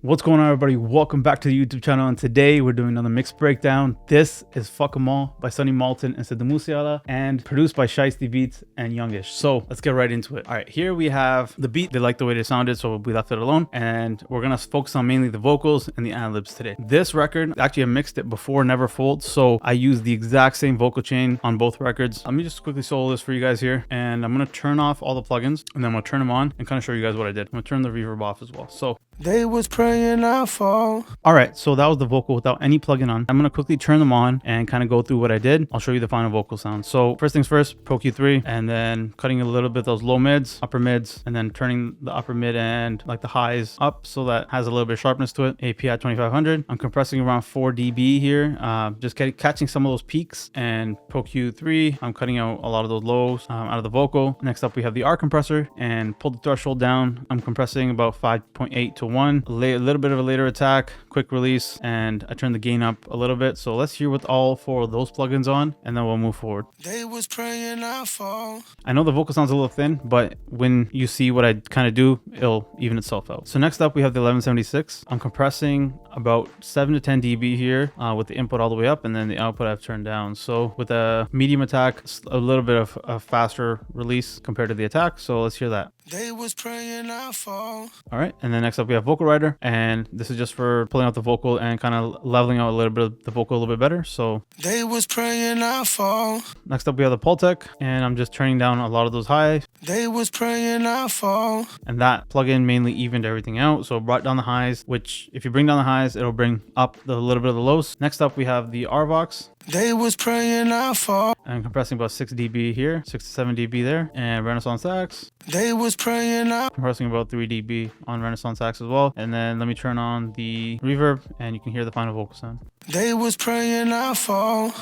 What's going on, everybody? Welcome back to the YouTube channel, and today we're doing another mix breakdown. This is Fuck 'Em All by Malton and Sidhu Moosewala, and produced by Shiesty Beats and Youngish. So let's get right into it. All right, here we have the beat. They like the way it sounded, so we left it alone, and we're gonna focus on mainly the vocals and the ad-libs today. This record, actually I mixed it before Neverfold, so I used the exact same vocal chain on both records. Let me just quickly solo this for you guys here, and I'm gonna turn off all the plugins, and then I'm gonna turn them on and kind of show you guys what I did. I'm gonna turn the reverb off as well. So they was praying I fall. All right, so that was the vocal without any plugin on. I'm gonna quickly turn them on and kind of go through what I did. I'll show you the final vocal sound. So first things first, Pro Q3, and then cutting a little bit those low mids, upper mids, and then turning the upper mid and like the highs up so that has a little bit of sharpness to it. AP at 2500. I'm compressing around 4 dB here, just catching some of those peaks. And Pro Q3, I'm cutting out a lot of those lows out of the vocal. Next up, we have the R compressor, and pull the threshold down. I'm compressing about 5.8 to 1. A little bit of a later attack, quick release, and I turned the gain up a little bit. So let's hear with all 4 of those plugins on, and then we'll move forward. They was praying I fall. I know the vocal sounds a little thin, but when you see what I kind of do, it'll even itself out. So next up, we have the 1176. I'm compressing about 7 to 10 dB here with the input all the way up, and then the output I've turned down. So with a medium attack, a little bit of a faster release compared to the attack. So let's hear that. They was praying I fall. All right, and then next up we have Vocal Writer, and this is just for pulling out the vocal and kind of leveling out a little bit of the vocal a little bit better. So they was praying I fall. Next up we have the Pultec, and I'm just turning down a lot of those highs. They was praying I fall. And that plugin mainly evened everything out, so it brought down the highs, which if you bring down the highs, it'll bring up the little bit of the lows. Next up we have the RVox. They was praying I fall. I'm compressing about 6 dB here, 6 to 7 dB there, and Renaissance Sax. They was praying I. Compressing about 3 dB on Renaissance Sax as well. And then let me turn on the reverb, and you can hear the final vocal sound. They was praying I fall.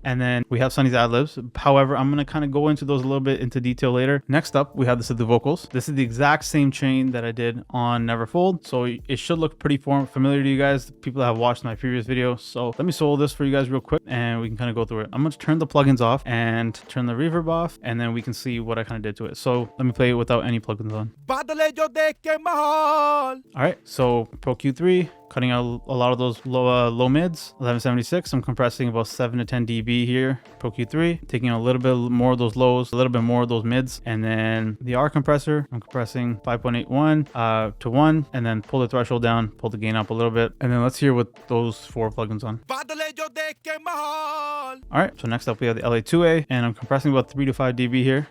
And then we have Sonny's ad-libs. However, I'm going to kind of go into those a little bit into detail later. Next up, we have the Sidhu vocals. This is the exact same chain that I did on Neverfold. So it should look pretty familiar to you guys, people that have watched my previous video. So let me solo this for you guys real quick, and we can kind of go through it. I'm going to turn the plugins off and turn the reverb off, and then we can see what I kind of did to it. So let me play it without any plugins on. All right, so Pro Q3. Cutting out a lot of those low mids. 1176, I'm compressing about 7 to 10 dB here. Pro Q3, taking a little bit more of those lows, a little bit more of those mids. And then the R compressor, I'm compressing 5.81 to 1, and then pull the threshold down, pull the gain up a little bit. And then let's hear with those 4 plugins on. All right, so next up we have the LA2A, and I'm compressing about 3 to 5 dB here.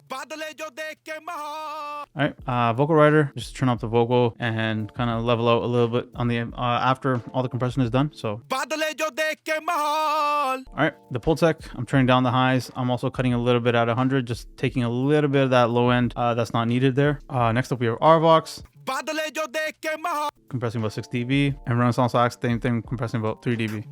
All right, Vocal Writer, just turn up the vocal and kind of level out a little bit on the after all the compression is done. So all right, the Pultec, I'm turning down the highs. I'm also cutting a little bit at 100, just taking a little bit of that low end that's not needed there. Next up we have RVox. Compressing about 6 dB, and Renaissance Sax, same thing, compressing about 3 dB.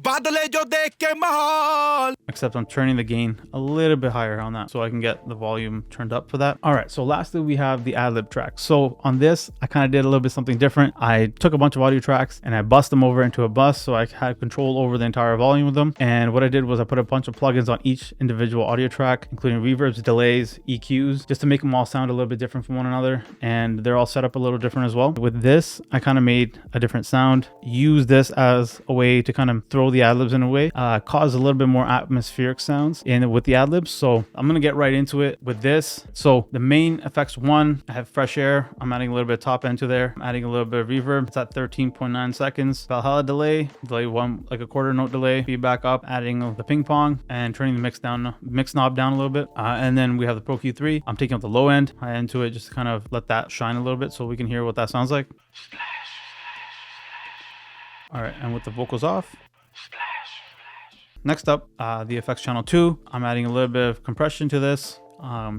Except I'm turning the gain a little bit higher on that so I can get the volume turned up for that. All right, so lastly we have the ad-lib track. So on this, I kind of did a little bit something different. I took a bunch of audio tracks and I bust them over into a bus so I had control over the entire volume of them. And what I did was I put a bunch of plugins on each individual audio track, including reverbs, delays, EQs, just to make them all sound a little bit different from one another. And they're all set up a little different as well. With this, I kind of made a different sound, use this as a way to kind of throw the ad-libs in a way, cause a little bit more atmospheric sounds in with the ad-libs. So I'm gonna get right into it with this. So the main effects one, I have fresh air. I'm adding a little bit of top end to there. I'm adding a little bit of reverb. It's at 13.9 seconds. Valhalla delay 1, like a quarter note delay. Feedback up, adding the ping pong and turning the mix knob down a little bit. And then we have the Pro Q3. I'm taking up the low end, high end to it, just to kind of let that shine a little bit so we can hear what that sounds like. All right, and with the vocals off. Next up, the effects channel 2. I'm adding a little bit of compression to this.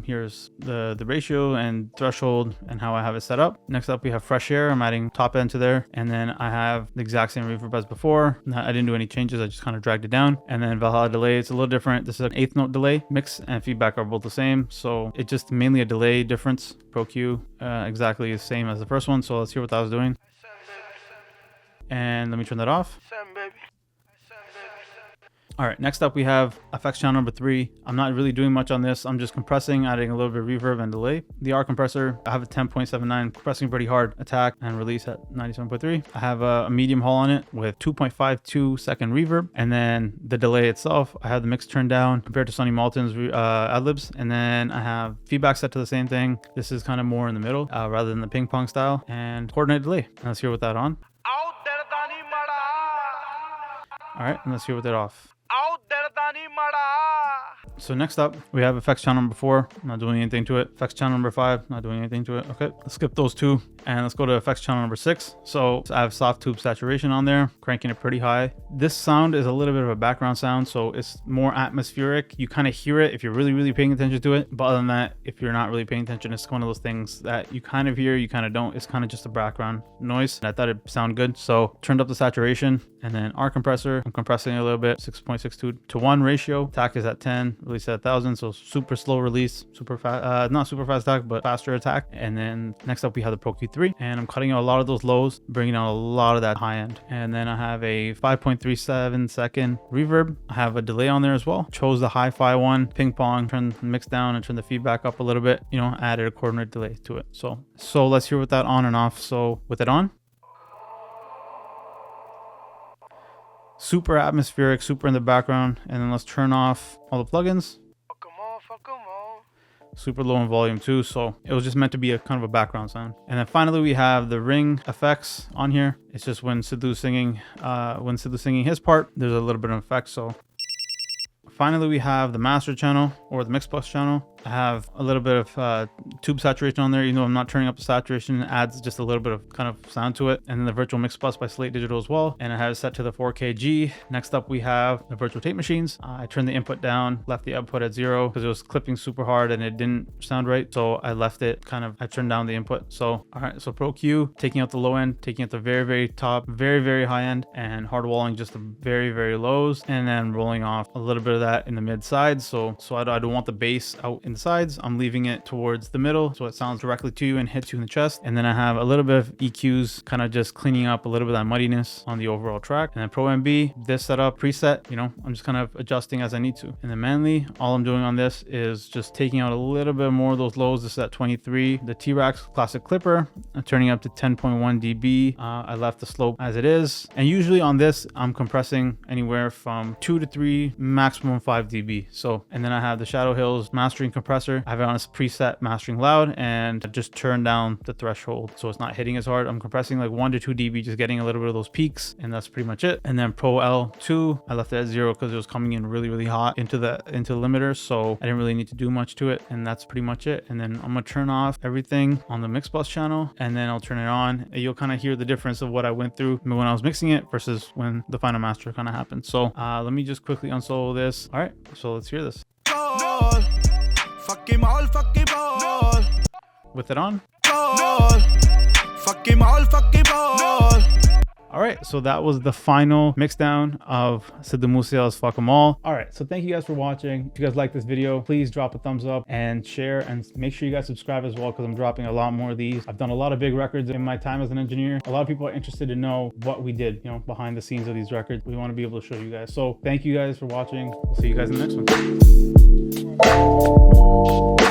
Here's the ratio and threshold and how I have it set up. Next up, we have fresh air. I'm adding top end to there. And then I have the exact same reverb as before. I didn't do any changes. I just kind of dragged it down. And then Valhalla delay, it's a little different. This is an 1/8 note delay. Mix and feedback are both the same. So it's just mainly a delay difference. Pro Q, exactly the same as the first one. So let's hear what that was doing. And let me turn that off. All right, next up we have effects channel number 3. I'm not really doing much on this. I'm just compressing, adding a little bit of reverb and delay. The R compressor, I have a 10.79, compressing pretty hard, attack and release at 97.3. I have a medium haul on it with 2.52 second reverb. And then the delay itself, I have the mix turned down compared to Sonny Malton's Adlibs. And then I have feedback set to the same thing. This is kind of more in the middle rather than the ping pong style, and coordinate delay. And let's hear with that on. All right, and let's hear with it off. So next up, we have effects channel number 4. I'm not doing anything to it. Effects channel number 5, not doing anything to it. Okay, let's skip those two and let's go to effects channel number 6. So I have soft tube saturation on there, cranking it pretty high. This sound is a little bit of a background sound, so it's more atmospheric. You kind of hear it if you're really paying attention to it. But other than that, if you're not really paying attention, it's one of those things that you kind of hear, you kind of don't. It's kind of just a background noise. And I thought it'd sound good, so turned up the saturation. And then R compressor, I'm compressing it a little bit, 6.62 to 1 ratio. Attack is at 10, release at 1000, so super slow release, super fast, not super fast attack, but faster attack. And then next up we have the Pro Q3, and I'm cutting out a lot of those lows, bringing out a lot of that high end. And then I have a 5.37 second reverb. I have a delay on there as well. Chose the hi-fi one, ping pong, turn the mix down and turn the feedback up a little bit, you know, added a coordinate delay to it. So let's hear with that on and off. So with it on, super atmospheric, super in the background. And then let's turn off all the plugins. Super low in volume too, so it was just meant to be a kind of a background sound. And then finally we have the ring effects on here. It's just when Sidhu's singing his part, there's a little bit of effect. So finally we have the master channel or the Mixbus channel. I have a little bit of tube saturation on there, even though I'm not turning up the saturation. It adds just a little bit of kind of sound to it. And then the virtual Mixbus by Slate Digital as well. And I have it set to the 4K. Next up, we have the virtual tape machines. I turned the input down, left the output at 0 because it was clipping super hard and it didn't sound right. So I left it I turned down the input. So, all right, so Pro Q, taking out the low end, taking out the very top, very high end, and hard walling just the very lows, and then rolling off a little bit of that in the mid sides. So I don't want the bass out in the sides. I'm leaving it towards the middle so it sounds directly to you and hits you in the chest. And then I have a little bit of EQs, kind of just cleaning up a little bit of that muddiness on the overall track. And then Pro MB, this setup preset, you know, I'm just kind of adjusting as I need to. And then Manly, all I'm doing on this is just taking out a little bit more of those lows. This is at 23. The T-Rax classic clipper, I'm turning up to 10.1 dB. I left the slope as it is. And usually on this, I'm compressing anywhere from 2 to 3, maximum 5 dB. So, and then I have the Shadow Hills mastering compressor. I have it on a preset mastering loud and just turn down the threshold so it's not hitting as hard. I'm compressing like 1 to 2 dB, just getting a little bit of those peaks, and that's pretty much it. And then Pro L2, I left it at 0 because it was coming in really hot into the limiter, so I didn't really need to do much to it, and that's pretty much it. And then I'm gonna turn off everything on the Mixbus channel, and then I'll turn it on, and you'll kind of hear the difference of what I went through when I was mixing it versus when the final master kind of happened. So let me just quickly unsolo this. All right, so let's hear this. With it on. All right, so that was the final mix down of Sidhu Moosewala's Fuck 'Em All. All right, so thank you guys for watching. If you guys like this video, please drop a thumbs up and share, and make sure you guys subscribe as well because I'm dropping a lot more of these. I've done a lot of big records in my time as an engineer. A lot of people are interested to know what we did, you know, behind the scenes of these records. We want to be able to show you guys. So thank you guys for watching. We'll see you guys in the next one.